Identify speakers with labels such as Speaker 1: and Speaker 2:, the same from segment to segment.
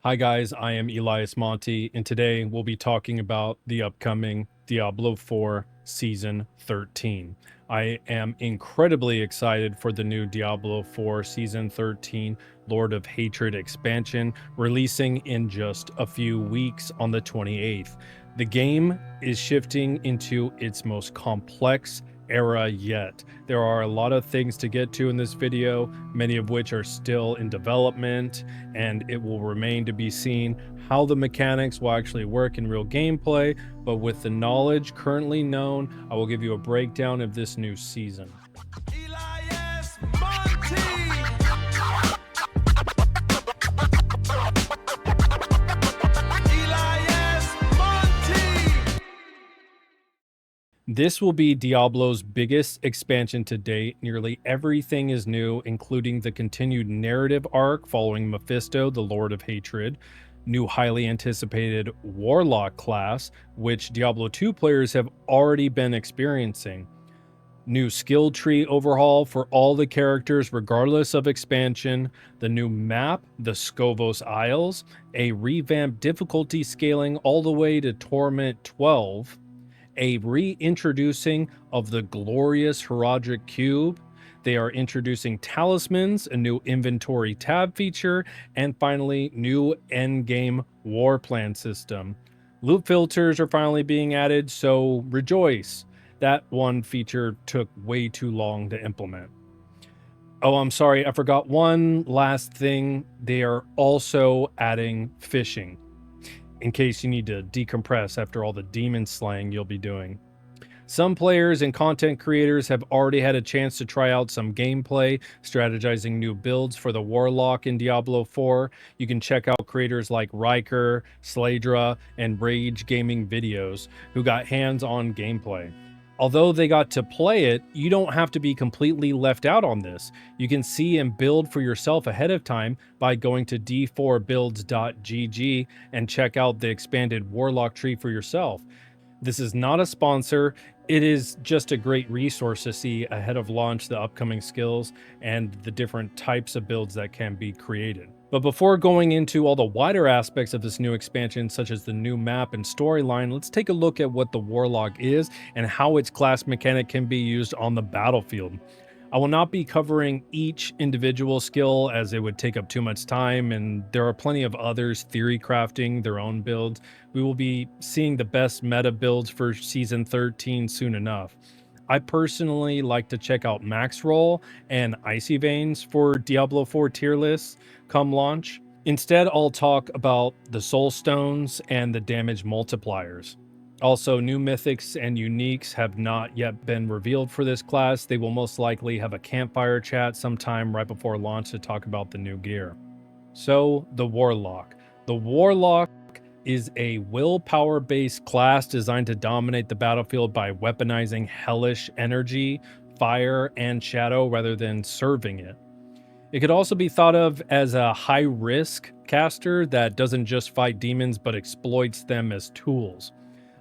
Speaker 1: Hi guys, I am Elias Monty, and today we'll be talking about the upcoming Diablo 4 Season 13. I am incredibly excited for the new Diablo 4 Season 13 Lord of Hatred expansion releasing in just a few weeks on the 28th. The game is shifting into its most complex era yet. There are a lot of things to get to in this video, many of which are still in development, and it will remain to be seen how the mechanics will actually work in real gameplay. But with the knowledge currently known, I will give you a breakdown of this new season.
Speaker 2: Elias Monty! Elias Monty!
Speaker 1: This will be Diablo's biggest expansion to date. Nearly everything is new, including the continued narrative arc following Mephisto, the Lord of Hatred, new highly anticipated Warlock class, which Diablo 2 players have already been experiencing, new skill tree overhaul for all the characters regardless of expansion, the new map, the Scovos Isles, a revamped difficulty scaling all the way to Torment 12, a reintroducing of the glorious Horadric Cube. They are introducing Talismans, a new inventory tab feature, and finally, new endgame Warplan system. Loot filters are finally being added, so rejoice. That one feature took way too long to implement. Oh, I'm sorry, I forgot one last thing. They are also adding fishing, in case you need to decompress after all the demon slaying you'll be doing. Some players and content creators have already had a chance to try out some gameplay, strategizing new builds for the Warlock in Diablo 4. You can check out creators like Riker, Sladra, and Rage Gaming videos who got hands-on gameplay. Although they got to play it, you don't have to be completely left out on this. You can see and build for yourself ahead of time by going to d4builds.gg and check out the expanded Warlock tree for yourself. This is not a sponsor. It is just a great resource to see ahead of launch the upcoming skills and the different types of builds that can be created. But before going into all the wider aspects of this new expansion, such as the new map and storyline, let's take a look at what the Warlock is and how its class mechanic can be used on the battlefield. I will not be covering each individual skill as it would take up too much time, and there are plenty of others theory crafting their own builds. We will be seeing the best meta builds for Season 13 soon enough. I personally like to check out Max Roll and Icy Veins for Diablo 4 tier lists come launch. Instead, I'll talk about the Soul Stones and the damage multipliers. Also, new mythics and uniques have not yet been revealed for this class. They will most likely have a campfire chat sometime right before launch to talk about the new gear. So, the Warlock. The Warlock is a willpower-based class designed to dominate the battlefield by weaponizing hellish energy, fire, and shadow rather than serving it. It could also be thought of as a high-risk caster that doesn't just fight demons but exploits them as tools.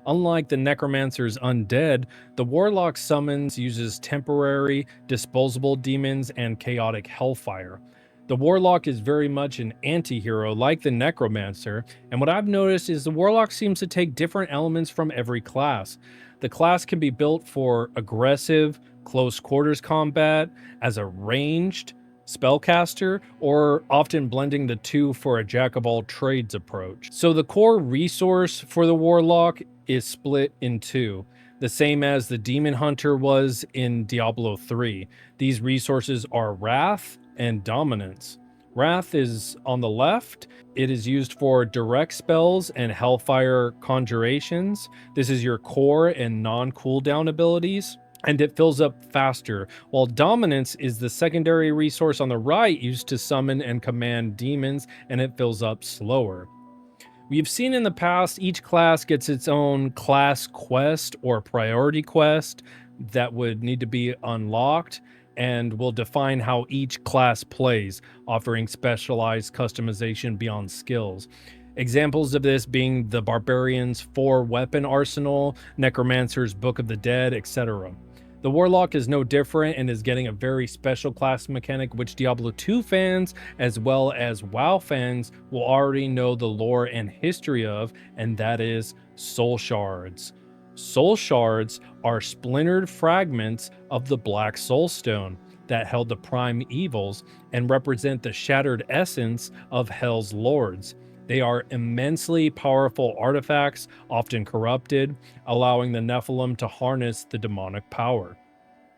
Speaker 1: Unlike the Necromancer's undead, the Warlock summons uses temporary, disposable demons and chaotic hellfire. The Warlock is very much an anti-hero like the Necromancer, and what I've noticed is the Warlock seems to take different elements from every class. The class can be built for aggressive, close quarters combat, as a ranged spellcaster, or often blending the two for a jack-of-all-trades approach. So the core resource for the Warlock is split in two, the same as the Demon Hunter was in Diablo 3. These resources are Wrath and Dominance. Wrath is on the left. It is used for direct spells and Hellfire conjurations. This is your core and non-cooldown abilities, and it fills up faster, while Dominance is the secondary resource on the right used to summon and command demons, and it fills up slower. We've seen in the past each class gets its own class quest or priority quest that would need to be unlocked and will define how each class plays, offering specialized customization beyond skills. Examples of this being the Barbarian's 4-weapon arsenal, Necromancer's Book of the Dead, etc. The Warlock is no different and is getting a very special class mechanic which Diablo 2 fans as well as WoW fans will already know the lore and history of, and that is soul shards. Soul shards are splintered fragments of the Black Soul Stone that held the prime evils and represent the shattered essence of Hell's lords. They are immensely powerful artifacts, often corrupted, allowing the Nephilim to harness the demonic power.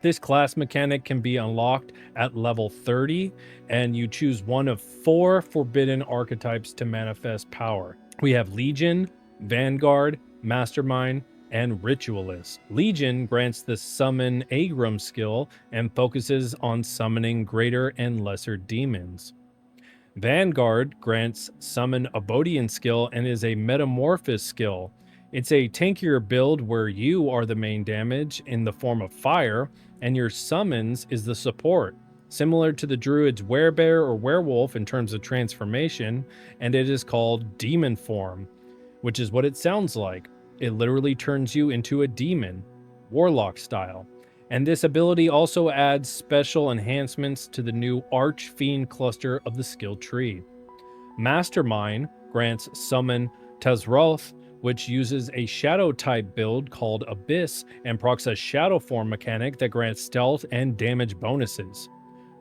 Speaker 1: This class mechanic can be unlocked at level 30, and you choose one of 4 forbidden archetypes to manifest power. We have Legion, Vanguard, Mastermind, and Ritualist. Legion grants the Summon Agrum skill and focuses on summoning greater and lesser demons. Vanguard grants Summon Abodian skill and is a Metamorphosis skill. It's a tankier build where you are the main damage in the form of fire, and your summons is the support, similar to the Druid's Werebear or Werewolf in terms of transformation, and it is called Demon Form, which is what it sounds like. It literally turns you into a demon, Warlock style. And this ability also adds special enhancements to the new Archfiend cluster of the skill tree. Mastermind grants Summon Tazroth, which uses a shadow type build called Abyss and procs a shadow form mechanic that grants stealth and damage bonuses.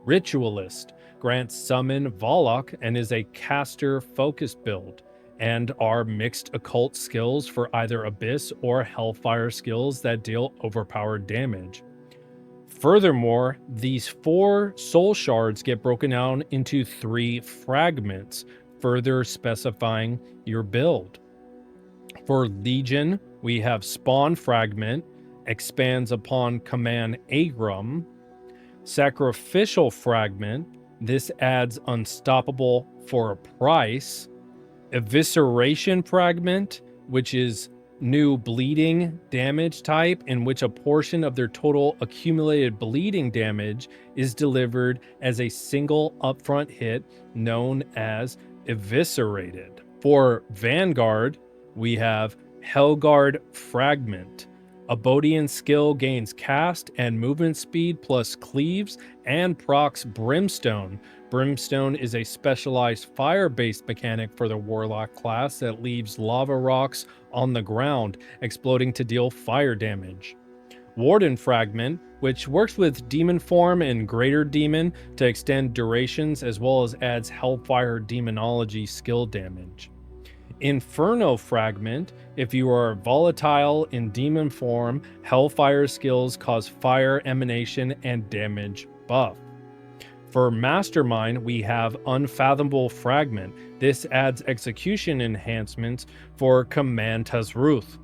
Speaker 1: Ritualist grants Summon Warlock and is a caster focused build, and are mixed occult skills for either Abyss or Hellfire skills that deal overpowered damage. Furthermore, these 4 soul shards get broken down into 3 fragments, further specifying your build. For Legion, we have Spawn Fragment, expands upon Command Agrum. Sacrificial Fragment, this adds Unstoppable for a price. Evisceration Fragment, which is new bleeding damage type in which a portion of their total accumulated bleeding damage is delivered as a single upfront hit known as Eviscerated. For Vanguard, we have Hellguard Fragment. Abodian skill gains cast and movement speed plus cleaves and procs Brimstone. Brimstone is a specialized fire-based mechanic for the Warlock class that leaves lava rocks on the ground, exploding to deal fire damage. Warden Fragment, which works with Demon Form and Greater Demon to extend durations as well as adds Hellfire Demonology skill damage. Inferno Fragment, if you are volatile in Demon Form, Hellfire skills cause fire emanation and damage buff. For Mastermind, we have Unfathomable Fragment. This adds execution enhancements for Command Tazruth.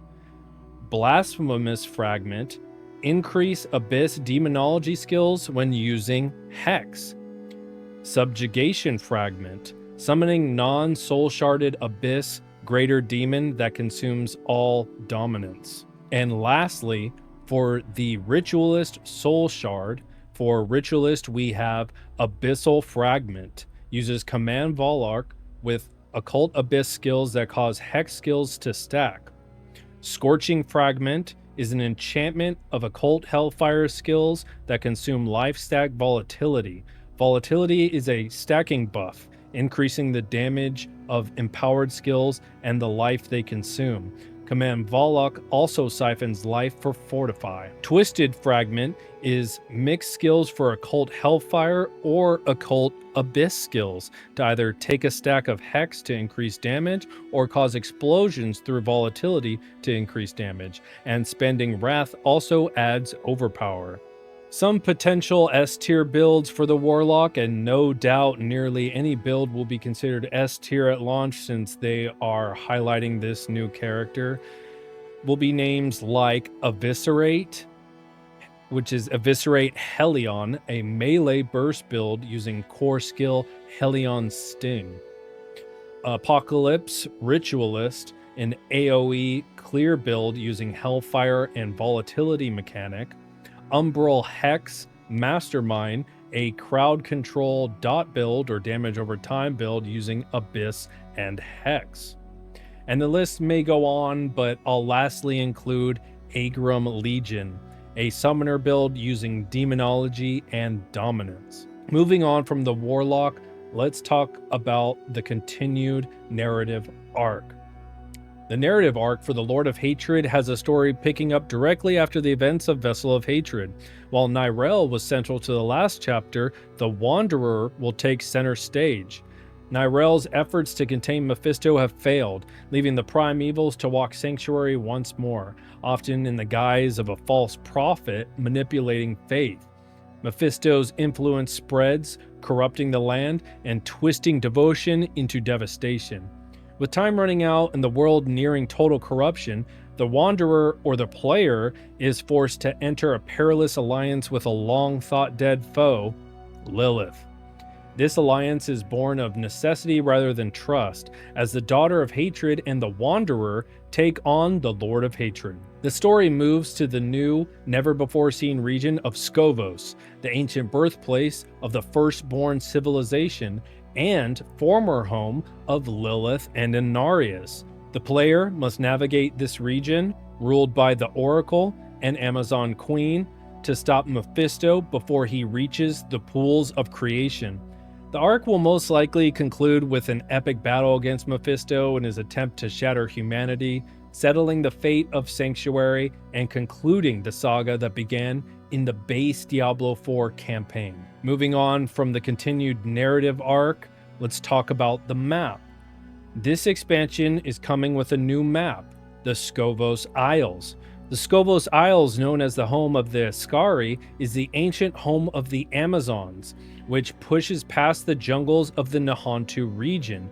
Speaker 1: Blasphemous Fragment, increase Abyss Demonology skills when using Hex. Subjugation Fragment, summoning non-soul sharded Abyss Greater Demon that consumes all dominance. And lastly, for the Ritualist Soul Shard, for Ritualist we have Abyssal Fragment, uses Command Warlock with Occult Abyss skills that cause Hex skills to stack. Scorching Fragment is an enchantment of Occult Hellfire skills that consume life stack Volatility. Volatility is a stacking buff, increasing the damage of empowered skills and the life they consume. Command Warlock also siphons life for Fortify. Twisted Fragment is mixed skills for Occult Hellfire or Occult Abyss skills to either take a stack of Hex to increase damage or cause explosions through Volatility to increase damage. And spending Wrath also adds Overpower. Some potential S-tier builds for the Warlock, and no doubt nearly any build will be considered S-tier at launch since they are highlighting this new character, will be names like Eviscerate, which is Eviscerate Helion, a melee burst build using core skill Helion Sting. Apocalypse Ritualist, an AoE clear build using Hellfire and Volatility mechanic. Umbral Hex Mastermind, a crowd control dot build or damage over time build using Abyss and Hex. And the list may go on, but I'll lastly include Agrum Legion, a summoner build using demonology and dominance. Moving on from the Warlock, let's talk about the continued narrative arc. The narrative arc for the Lord of Hatred has a story picking up directly after the events of Vessel of Hatred. While Nyrel was central to the last chapter, the Wanderer will take center stage. Nyrel's efforts to contain Mephisto have failed, leaving the Primevals to walk Sanctuary once more, often in the guise of a false prophet manipulating faith. Mephisto's influence spreads, corrupting the land and twisting devotion into devastation. With time running out and the world nearing total corruption, the Wanderer, or the player, is forced to enter a perilous alliance with a long-thought-dead foe, Lilith. This alliance is born of necessity rather than trust, as the Daughter of Hatred and the Wanderer take on the Lord of Hatred. The story moves to the new, never-before-seen region of Skovos, the ancient birthplace of the firstborn civilization, and former home of Lilith and Inarius. The player must navigate this region, ruled by the Oracle and Amazon Queen, to stop Mephisto before he reaches the pools of creation. The arc will most likely conclude with an epic battle against Mephisto in his attempt to shatter humanity, settling the fate of Sanctuary and concluding the saga that began in the base Diablo 4 campaign. Moving on from the continued narrative arc, let's talk about the map. This expansion is coming with a new map, the Skovos Isles. The Skovos Isles, known as the home of the Ascari, is the ancient home of the Amazons, which pushes past the jungles of the Nahantu region,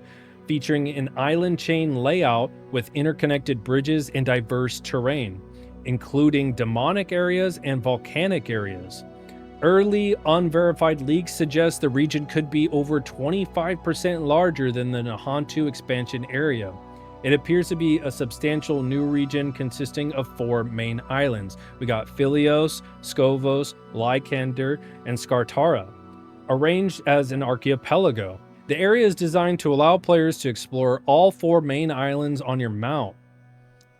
Speaker 1: featuring an island chain layout with interconnected bridges and diverse terrain, including demonic areas and volcanic areas. Early, unverified leaks suggest the region could be over 25% larger than the Nahantu expansion area. It appears to be a substantial new region consisting of 4 main islands. We got Philios, Skovos, Lycander, and Skartara, arranged as an archipelago. The area is designed to allow players to explore all 4 main islands on your mount.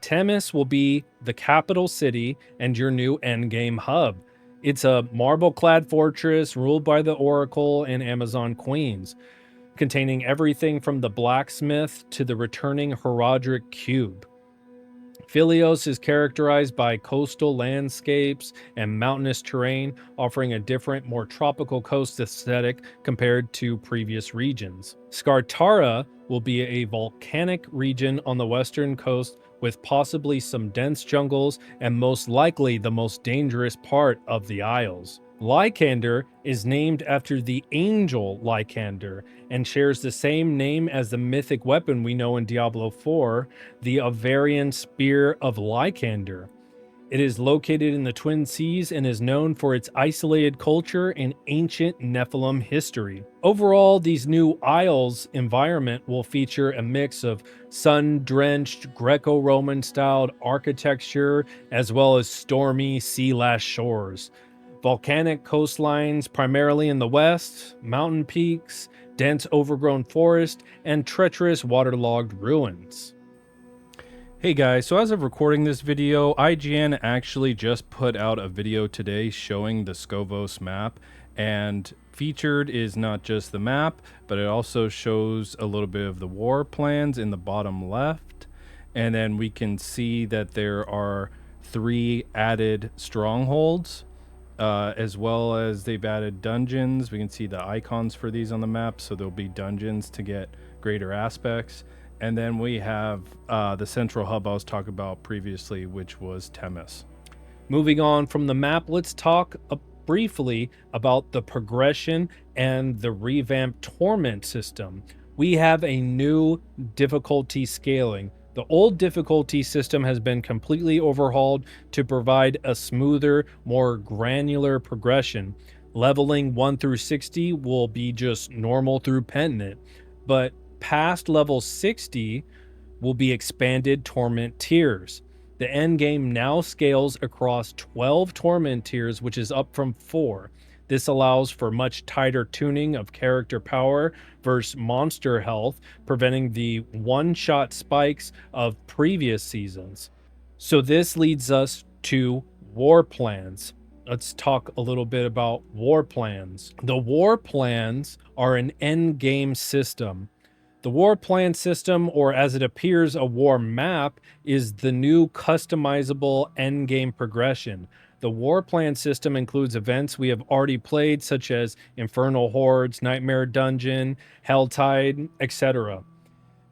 Speaker 1: Temis will be the capital city and your new endgame hub. It's a marble-clad fortress ruled by the Oracle and Amazon Queens, containing everything from the blacksmith to the returning Horadric Cube. Philios is characterized by coastal landscapes and mountainous terrain, offering a different, more tropical coast aesthetic compared to previous regions. Skartara will be a volcanic region on the western coast with possibly some dense jungles and most likely the most dangerous part of the Isles. Lycander is named after the angel Lycander and shares the same name as the mythic weapon we know in Diablo 4, the Avarian Spear of Lycander. It is located in the Twin Seas and is known for its isolated culture and ancient Nephilim history. Overall, these new Isles environment will feature a mix of sun-drenched Greco-Roman styled architecture as well as stormy sea-lashed shores. Volcanic coastlines primarily in the west, mountain peaks, dense overgrown forest, and treacherous waterlogged ruins. Hey guys, so as of recording this video, IGN actually just put out a video today showing the Skovos map, and featured is not just the map, but it also shows a little bit of the Warplans in the bottom left, and then we can see that there are 3 added strongholds. As well as they've added dungeons. We can see the icons for these on the map, so there'll be dungeons to get greater aspects. And then we have the central hub I was talking about previously, which was Temis. Moving on from the map, let's talk briefly about the progression and the revamped Torment system. We have a new difficulty scaling. The old difficulty system has been completely overhauled to provide a smoother, more granular progression. Leveling 1 through 60 will be just normal through Penitent, but past level 60 will be expanded Torment tiers. The endgame now scales across 12 Torment tiers, which is up from 4. This allows for much tighter tuning of character power versus monster health, preventing the one-shot spikes of previous seasons. So this leads us to Warplans. Let's talk a little bit about Warplans. The Warplans are an end game system. The war plan system, or as it appears, a war map, is the new customizable endgame progression. The war plan system includes events we have already played, such as Infernal Hordes, Nightmare Dungeon, Helltide, etc.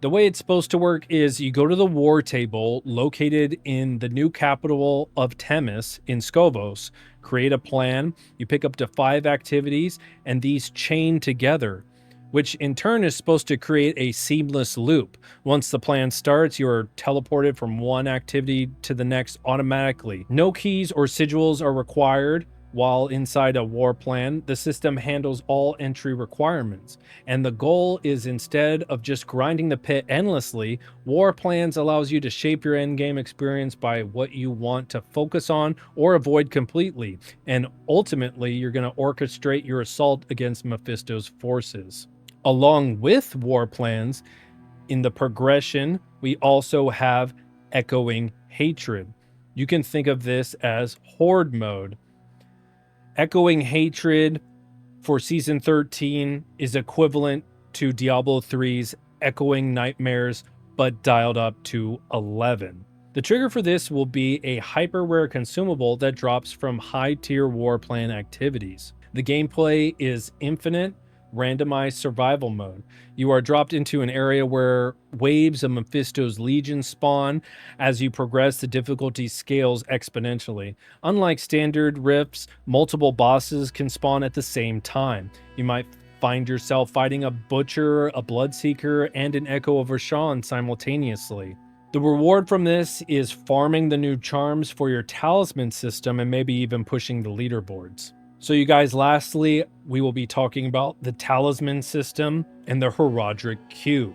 Speaker 1: The way it's supposed to work is you go to the war table located in the new capital of Temis in Scovos, create a plan, you pick up to 5 activities, and these chain together, which in turn is supposed to create a seamless loop. Once the plan starts, you're teleported from one activity to the next automatically. No keys or sigils are required. While inside a war plan, the system handles all entry requirements. And the goal is, instead of just grinding the pit endlessly, war plans allows you to shape your endgame experience by what you want to focus on or avoid completely. And ultimately, you're going to orchestrate your assault against Mephisto's forces. Along with war plans, in the progression, we also have Echoing Hatred. You can think of this as Horde mode. Echoing Hatred for Season 13 is equivalent to Diablo 3's Echoing Nightmares, but dialed up to 11. The trigger for this will be a hyper rare consumable that drops from high tier war plan activities. The gameplay is infinite, randomized survival mode. You are dropped into an area where waves of Mephisto's legion spawn. As you progress, the difficulty scales exponentially. Unlike standard rifts, multiple bosses can spawn at the same time. You might find yourself fighting a butcher, a bloodseeker, and an echo of Rashawn simultaneously. The reward from this is farming the new charms for your talisman system and maybe even pushing the leaderboards. So you guys, lastly, we will be talking about the Talisman system and the Horadric Cube.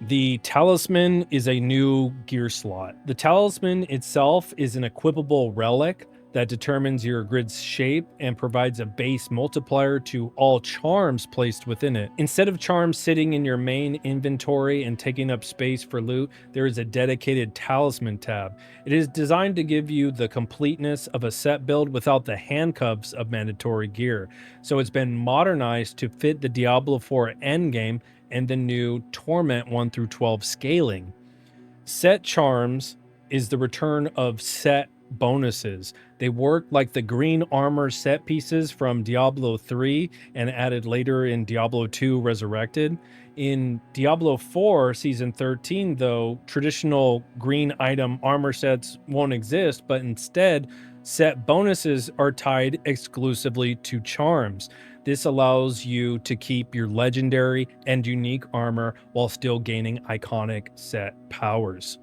Speaker 1: The Talisman is a new gear slot. The Talisman itself is an equipable relic that determines your grid's shape and provides a base multiplier to all charms placed within it. Instead of charms sitting in your main inventory and taking up space for loot, there is a dedicated Talisman tab. It is designed to give you the completeness of a set build without the handcuffs of mandatory gear. So it's been modernized to fit the Diablo 4 endgame and the new Torment 1 through 12 scaling. Set charms is the return of set bonuses. They work like the green armor set pieces from Diablo 3 and added later in Diablo 2 Resurrected. In Diablo 4 Season 13, though, traditional green item armor sets won't exist, but instead, set bonuses are tied exclusively to charms. This allows you to keep your legendary and unique armor while still gaining iconic set powers.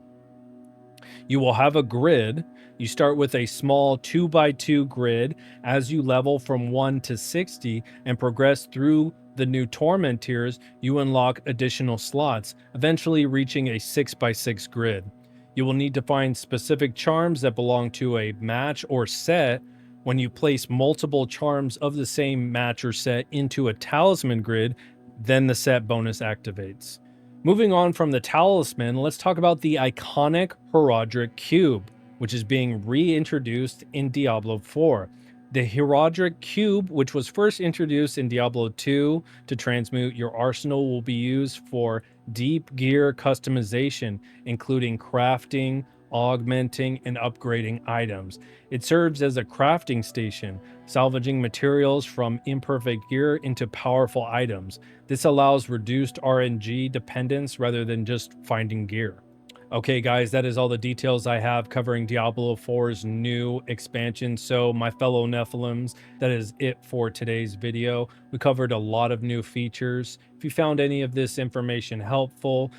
Speaker 1: You will have a grid. You start with a small 2x2 grid. As you level from 1 to 60 and progress through the new Torment tiers, you unlock additional slots, eventually reaching a 6x6 grid. You will need to find specific charms that belong to a match or set. When you place multiple charms of the same match or set into a talisman grid, then the set bonus activates. Moving on from the talisman, let's talk about the iconic Horadric Cube, which is being reintroduced in Diablo 4. The Horadric Cube, which was first introduced in Diablo 2 to transmute your arsenal, will be used for deep gear customization, including crafting, augmenting, and upgrading items. It serves as a crafting station, salvaging materials from imperfect gear into powerful items. This allows reduced RNG dependence rather than just finding gear. Okay, guys, that is all the details I have covering Diablo 4's new expansion. So, my fellow Nephilims, that is it for today's video. We covered a lot of new features. If you found any of this information helpful,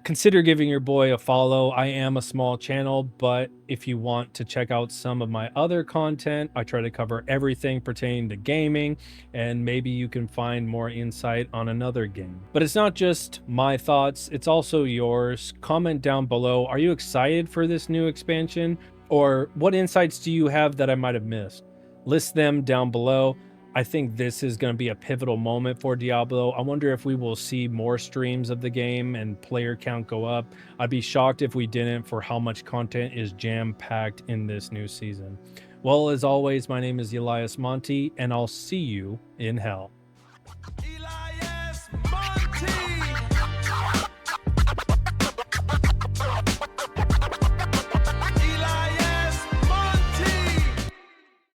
Speaker 1: consider giving your boy a follow. I am a small channel, but if you want to check out some of my other content, I try to cover everything pertaining to gaming, and maybe you can find more insight on another game. But it's not just my thoughts, it's also yours. Comment down below, are you excited for this new expansion? Or what insights do you have that I might have missed? List them down below. I think this is going to be a pivotal moment for Diablo. I wonder if we will see more streams of the game and player count go up. I'd be shocked if we didn't, for how much content is jam-packed in this new season. Well, as always, my name is Elias Monti, and I'll see you in hell.
Speaker 2: Eli